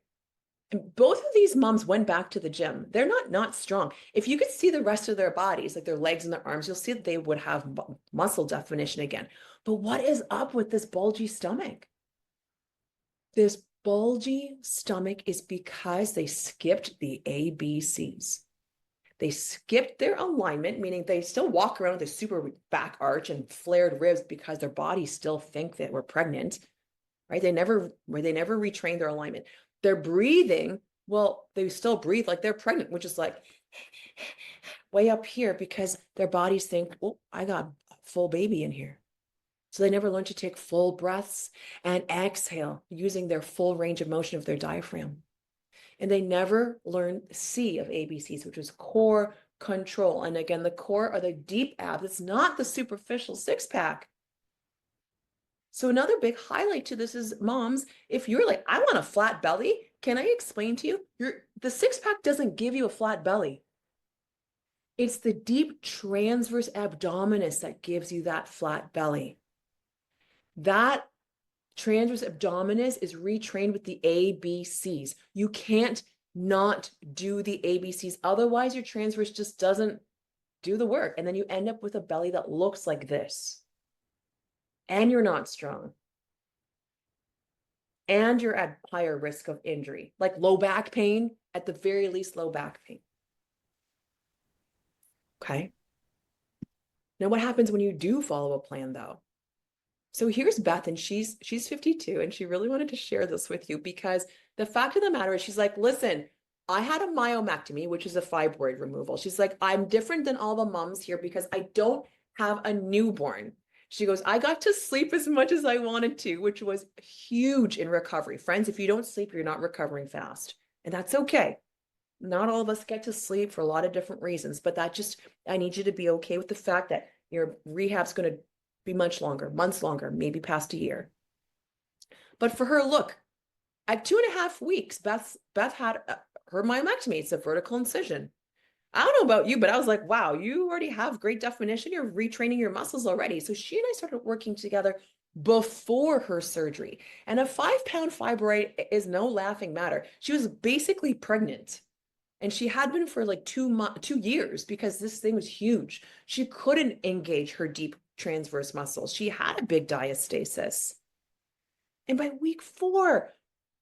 And both of these moms went back to the gym. They're not strong. If you could see the rest of their bodies, like their legs and their arms, you'll see that they would have muscle definition again. But what is up with this bulgy stomach? This bulgy stomach is because they skipped the ABCs. They skipped their alignment, meaning they still walk around with a super back arch and flared ribs because their bodies still think that we're pregnant, right? They never retrain their alignment. They're breathing, well, they still breathe like they're pregnant, which is like way up here because their bodies think, oh, I got a full baby in here. So they never learn to take full breaths and exhale using their full range of motion of their diaphragm. And they never learn C of ABCs, which is core control. And again, the core are the deep abs. It's not the superficial six pack. So another big highlight to this is moms, if you're like, I want a flat belly, can I explain to you? The six pack doesn't give you a flat belly. It's the deep transverse abdominis that gives you that flat belly. That transverse abdominis is retrained with the ABCs. You can't not do the ABCs. Otherwise, your transverse just doesn't do the work. And then you end up with a belly that looks like this. And you're not strong. And you're at higher risk of injury, like low back pain, at the very least, low back pain. Okay. Now, what happens when you do follow a plan, though? So here's Beth, and she's 52, and she really wanted to share this with you because the fact of the matter is she's like, listen, I had a myomectomy, which is a fibroid removal. She's like, I'm different than all the moms here because I don't have a newborn. She goes, I got to sleep as much as I wanted to, which was huge in recovery. Friends, if you don't sleep, you're not recovering fast. And that's okay. Not all of us get to sleep for a lot of different reasons, but I need you to be okay with the fact that your rehab's going to be much longer, months longer, maybe past a year. But for her, look, at 2.5 weeks, Beth had her myomectomy. It's a vertical incision. I don't know about you, but I was like, wow, you already have great definition. You're retraining your muscles already. So she and I started working together before her surgery. And a 5-pound fibroid is no laughing matter. She was basically pregnant. And she had been for like 2 years because this thing was huge. She couldn't engage her deep transverse muscles. She had a big diastasis. And by week 4,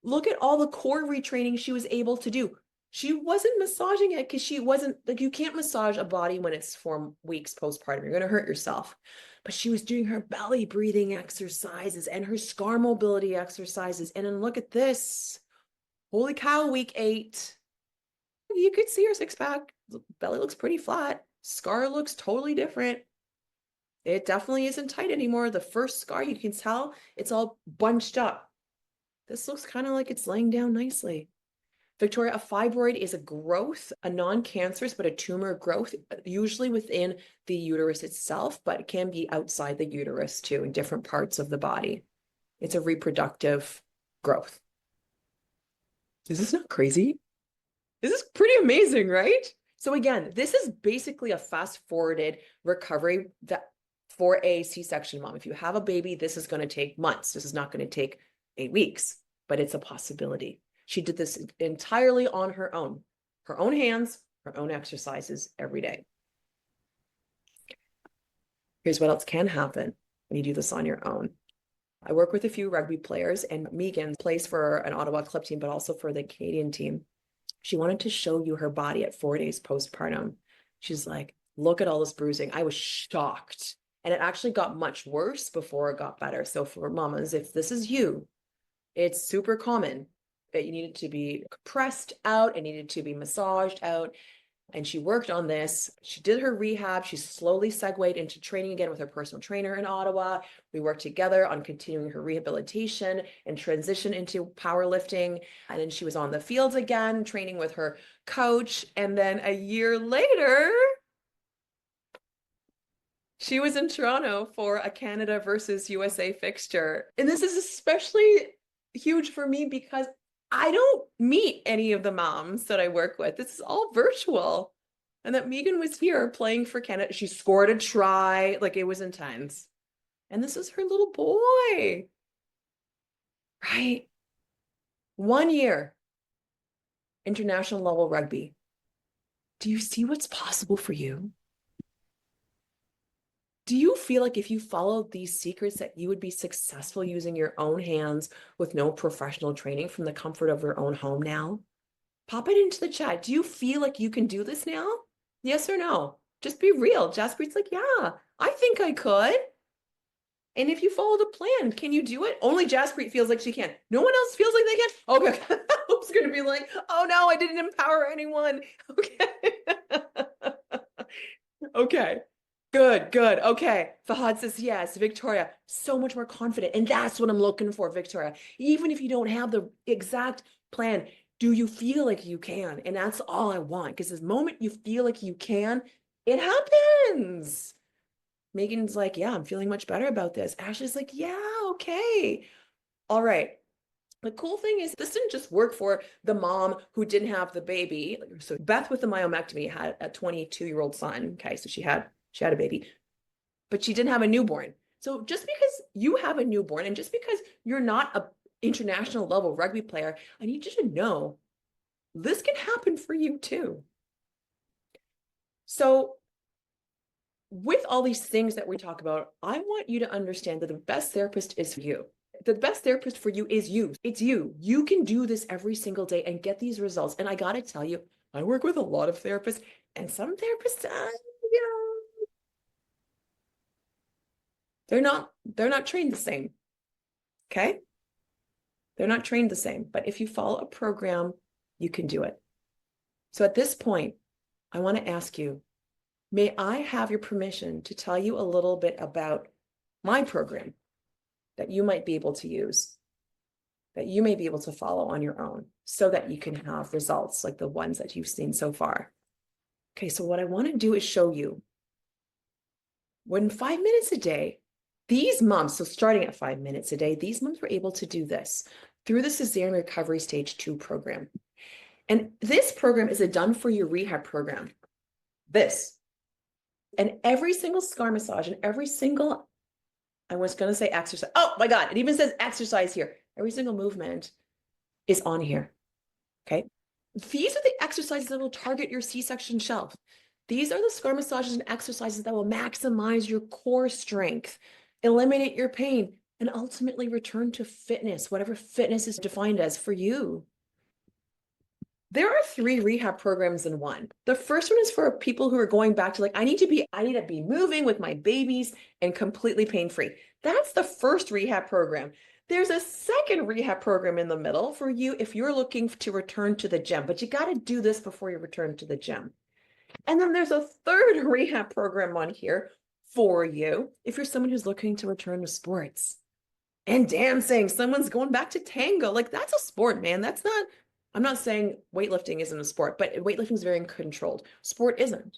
look at all the core retraining she was able to do. She wasn't massaging it because she wasn't like, you can't massage a body when it's 4 weeks postpartum. You're going to hurt yourself. But she was doing her belly breathing exercises and her scar mobility exercises. And then look at this. Holy cow, week 8. You could see her six pack. Belly looks pretty flat. Scar looks totally different. It definitely isn't tight anymore. The first scar, you can tell it's all bunched up. This looks kind of like it's laying down nicely. Victoria, a fibroid is a growth, a non-cancerous, but a tumor growth, usually within the uterus itself, but it can be outside the uterus too, in different parts of the body. It's a reproductive growth. Is this not crazy? This is pretty amazing, right? So again, this is basically a fast-forwarded recovery that for a C-section mom. If you have a baby, this is going to take months. This is not going to take 8 weeks, but it's a possibility. She did this entirely on her own hands, her own exercises every day. Here's what else can happen when you do this on your own. I work with a few rugby players, and Megan plays for an Ottawa club team, but also for the Canadian team. She wanted to show you her body at 4 days postpartum. She's like, look at all this bruising. I was shocked. And it actually got much worse before it got better. So for mamas, if this is you, it's super common that you needed to be pressed out, it needed to be massaged out. And she worked on this. She did her rehab. She slowly segued into training again with her personal trainer in Ottawa. We worked together on continuing her rehabilitation and transition into powerlifting. And then she was on the fields again, training with her coach. And then a year later, she was in Toronto for a Canada versus USA fixture. And this is especially huge for me because I don't meet any of the moms that I work with. This is all virtual. and that Megan was here playing for Canada. She scored a try, like it was intense. And this is her little boy, right? 1 year, international level rugby. Do you see what's possible for you? Do you feel like if you followed these secrets that you would be successful using your own hands with no professional training from the comfort of your own home now? Pop it into the chat. Do you feel like you can do this now? Yes or no? Just be real. Jaspreet's like, yeah, I think I could. And if you follow the plan, can you do it? Only Jaspreet feels like she can. No one else feels like they can. Okay. I was going to be like, oh no, I didn't empower anyone. Okay. Okay. Good, good. Okay. Fahad says yes. Victoria, so much more confident. And that's what I'm looking for, Victoria. Even if you don't have the exact plan, do you feel like you can? And that's all I want. Because the moment you feel like you can, it happens. Megan's like, yeah, I'm feeling much better about this. Ashley's like, yeah, okay. All right. The cool thing is this didn't just work for the mom who didn't have the baby. So Beth with the myomectomy had a 22-year-old son. Okay, so she had a baby, but she didn't have a newborn. So just because you have a newborn and just because you're not an international level rugby player, I need you to know this can happen for you too. So with all these things that we talk about, I want you to understand that the best therapist is you. The best therapist for you is you. It's you. You can do this every single day and get these results. And I got to tell you, I work with a lot of therapists, and some therapists, you know, they're not trained the same. Okay? They're not trained the same. But if you follow a program, you can do it. So at this point, I want to ask you, may I have your permission to tell you a little bit about my program that you might be able to use, that you may be able to follow on your own so that you can have results like the ones that you've seen so far. Okay, so what I want to do is show you when 5 minutes a day, these moms, so starting at 5 minutes a day, these moms were able to do this through the Cesarean Recovery Stage 2 program. And this program is a done for you rehab program. This. And every single scar massage and every single, I was going to say exercise. Oh my God, it even says exercise here. Every single movement is on here. Okay. These are the exercises that will target your C-section shelf. These are the scar massages and exercises that will maximize your core strength, eliminate your pain, and ultimately return to fitness, whatever fitness is defined as for you. There are 3 rehab programs in one. The first one is for people who are going back to like, I need to be moving with my babies and completely pain-free. That's the first rehab program. There's a second rehab program in the middle for you if you're looking to return to the gym, but you got to do this before you return to the gym. And then there's a third rehab program on here for you if you're someone who's looking to return to sports and dancing. Someone's going back to tango. Like that's a sport, man. That's not, I'm not saying weightlifting isn't a sport, but weightlifting is very controlled. Sport isn't.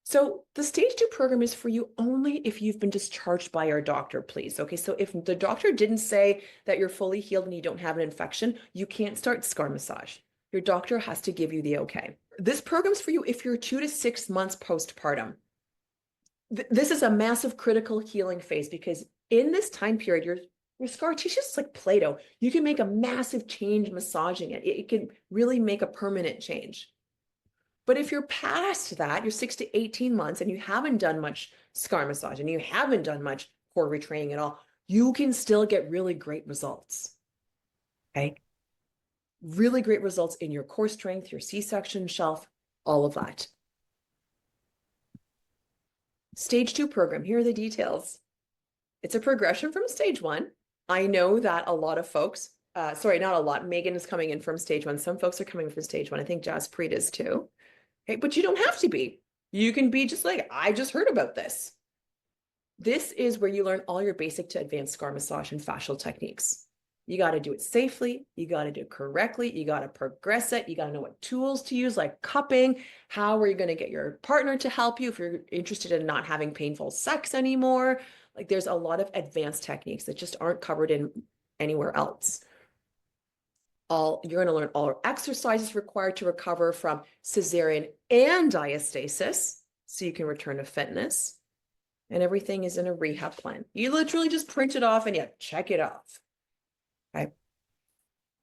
So the stage 2 program is for you only if you've been discharged by your doctor, please. Okay, so if the doctor didn't say that you're fully healed and you don't have an infection, you can't start scar massage. Your doctor has to give you the okay. This program's for you if you're 2 to 6 months postpartum. This is a massive critical healing phase because in this time period, your scar tissue is like Play-Doh. You can make a massive change massaging it. It can really make a permanent change. But if you're past that, you're 6 to 18 months and you haven't done much scar massage and you haven't done much core retraining at all, you can still get really great results. Okay. Really great results in your core strength, your C-section shelf, all of that. Stage 2 program, here are the details. It's a progression from stage 1. I know that a lot of folks, sorry, not a lot. Megan is coming in from stage 1. Some folks are coming from stage 1. I think Jaspreet is too. Okay, but you don't have to be. You can be just like, I just heard about this. This is where you learn all your basic to advanced scar massage and fascial techniques. You got to do it safely. You got to do it correctly. You got to progress it. You got to know what tools to use, like cupping. How are you going to get your partner to help you if you're interested in not having painful sex anymore? Like there's a lot of advanced techniques that just aren't covered in anywhere else. You're going to learn all exercises required to recover from cesarean and diastasis so you can return to fitness. And everything is in a rehab plan. You literally just print it off and you check it off. Okay.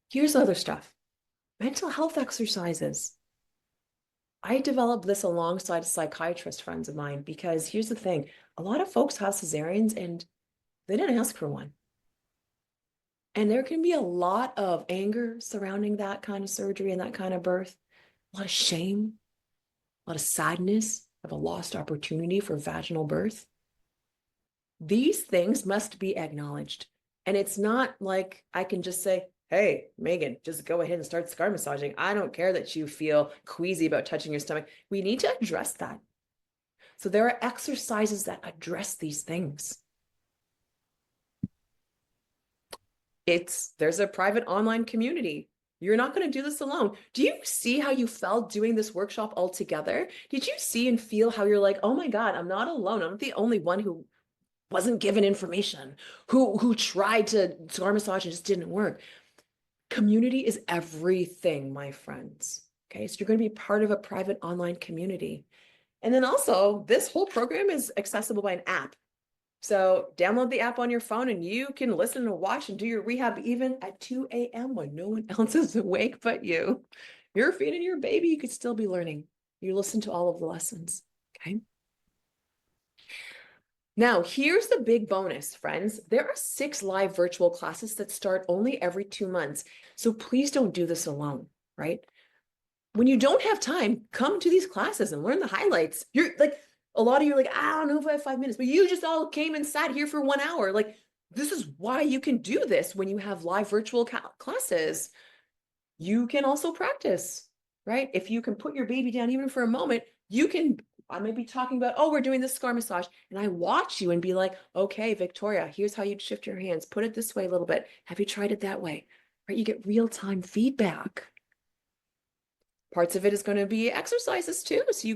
Here's other stuff. Mental health exercises. I developed this alongside psychiatrist friends of mine because here's the thing. A lot of folks have cesareans and they didn't ask for one. And there can be a lot of anger surrounding that kind of surgery and that kind of birth, a lot of shame, a lot of sadness of a lost opportunity for vaginal birth. These things must be acknowledged. And it's not like I can just say, hey, Megan, just go ahead and start scar massaging. I don't care that you feel queasy about touching your stomach. We need to address that. So there are exercises that address these things. There's a private online community. You're not going to do this alone. Do you see how you felt doing this workshop all together? Did you see and feel how you're like, oh my God, I'm not alone. I'm not the only one who wasn't given information, who tried to scar massage and just didn't work. Community is everything, my friends. Okay, so you're going to be part of a private online community. And then also, this whole program is accessible by an app. So download the app on your phone and you can listen and watch and do your rehab even at 2 a.m. when no one else is awake but you. You're feeding your baby, you could still be learning. You listen to all of the lessons, okay? Now, here's the big bonus, friends. There are 6 live virtual classes that start only every 2 months. So please don't do this alone, right? When you don't have time, come to these classes and learn the highlights. You're like, a lot of you are like, I don't know if I have 5 minutes, but you just all came and sat here for 1 hour. Like, this is why you can do this when you have live virtual classes. You can also practice, right? If you can put your baby down even for a moment, I may be talking about, oh, we're doing this scar massage. And I watch you and be like, okay, Victoria, here's how you'd shift your hands. Put it this way a little bit. Have you tried it that way? Right? You get real-time feedback. Parts of it is going to be exercises too. So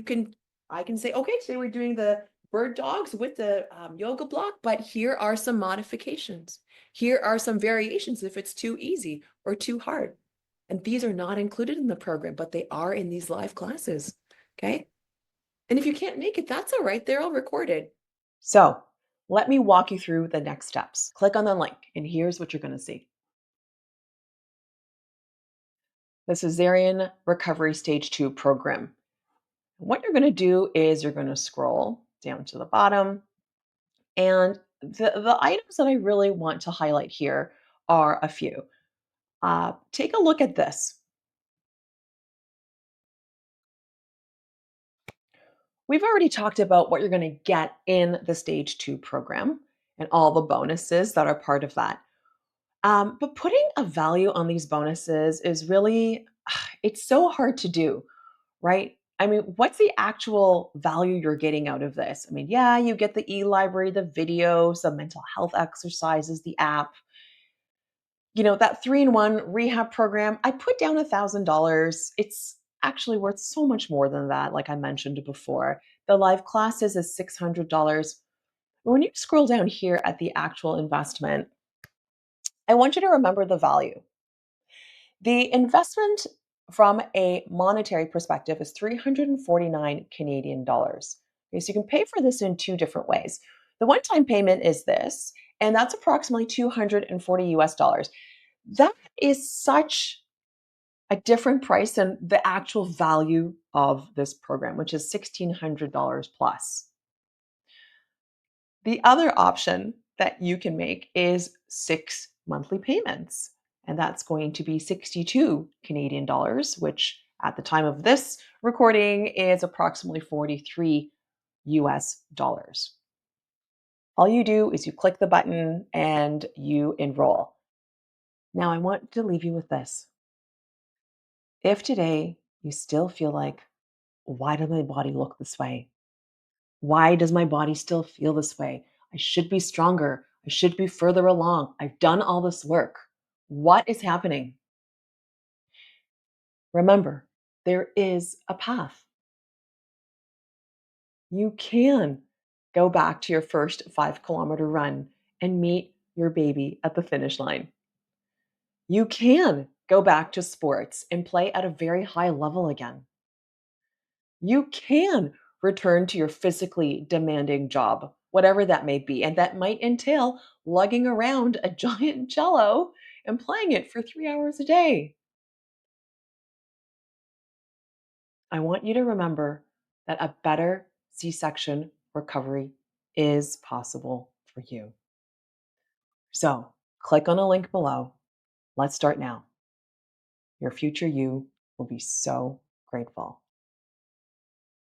I can say, okay, today we're doing the bird dogs with the yoga block, but here are some modifications. Here are some variations if it's too easy or too hard. And these are not included in the program, but they are in these live classes. Okay. And if you can't make it, that's all right. They're all recorded. So let me walk you through the next steps. Click on the link, and here's what you're going to see. The Cesarean Recovery Stage 2 program. What you're going to do is you're going to scroll down to the bottom. And the items that I really want to highlight here are a few. Take a look at this. We've already talked about what you're going to get in the Stage 2 program and all the bonuses that are part of that. But putting a value on these bonuses is really, it's so hard to do, right? I mean, what's the actual value you're getting out of this? I mean, yeah, you get the e-library, the videos, the mental health exercises, the app. You know, that 3-in-1 rehab program, I put down $1,000. It's actually worth so much more than that, like I mentioned before. The live classes is $600. But when you scroll down here at the actual investment, I want you to remember the value. The investment from a monetary perspective is 349 Canadian dollars. Okay, so you can pay for this in 2 different ways. The one-time payment is this, and that's approximately 240 US dollars. That is such a different price than the actual value of this program, which is $1,600 plus. The other option that you can make is 6 monthly payments, and that's going to be 62 Canadian dollars, which at the time of this recording is approximately 43 US dollars. All you do is you click the button and you enroll. Now, I want to leave you with this. If today you still feel like, why does my body look this way? Why does my body still feel this way? I should be stronger. I should be further along. I've done all this work. What is happening? Remember, there is a path. You can go back to your first 5-kilometer run and meet your baby at the finish line. You can go back to sports and play at a very high level again. You can return to your physically demanding job, whatever that may be. And that might entail lugging around a giant cello and playing it for 3 hours a day. I want you to remember that a better C section recovery is possible for you. So click on a link below. Let's start now. Your future you will be so grateful.